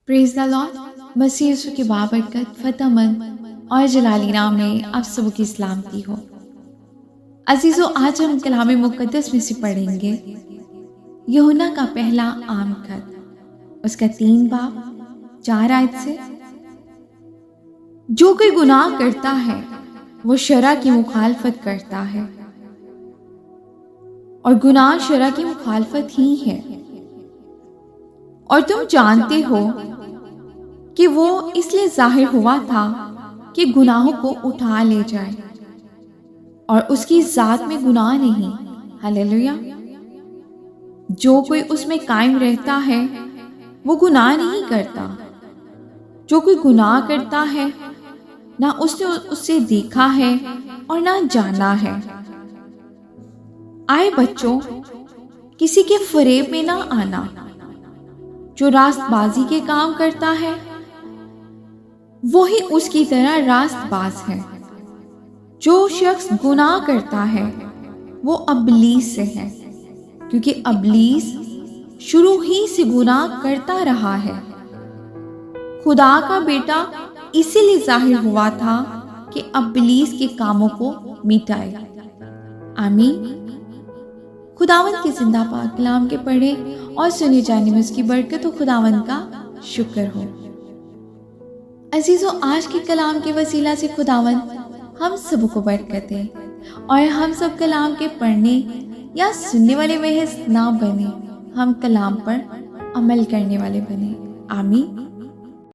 Praise the lord. मसीह यीशु की बाबरकत फतेहमंद और जलाली नाम में आप सबों की सलामती हो। अजीजों, आज हम कलाम मुक़द्दस में से पढ़ेंगे यूहन्ना का पहला आम खत, उसका 3 बाब 4 आयत से। जो कोई गुनाह करता है वो शरअ की मुखालफत करता है, और गुनाह शरअ की मुखालफत ही है। और तुम जानते हो कि वो इसलिए जाहिर हुआ था कि गुनाहों को उठा ले जाए, और उसकी जात में गुनाह नहीं। हालेलुया। जो कोई उसमें कायम रहता है वो गुनाह नहीं करता। जो कोई गुनाह करता है ना उसने उससे देखा है और ना जाना है। आए बच्चों, किसी के फरेब में ना आना। जो रास्तबाजी के काम करता है वही उसकी तरह रास्तबाज है। जो शख्स गुनाह करता है वो अबलीस से है, क्योंकि अबलीस शुरू ही से गुनाह करता रहा है। खुदा का बेटा इसीलिए जाहिर हुआ था कि अबलीस के कामों को मिटाए। आमीन। खुदावंद के जिंदा पाक कलाम के पढ़े और सुने जाने में उसकी बरकत हो। खुदावंद का शुक्र हो। अजीजों, आज के कलाम के वसीला से खुदावंद हम सब को बरकत दे और हम सब कलाम के पढ़ने या सुनने वाले महज ना बने, हम कलाम पर अमल करने वाले बने। आमीन।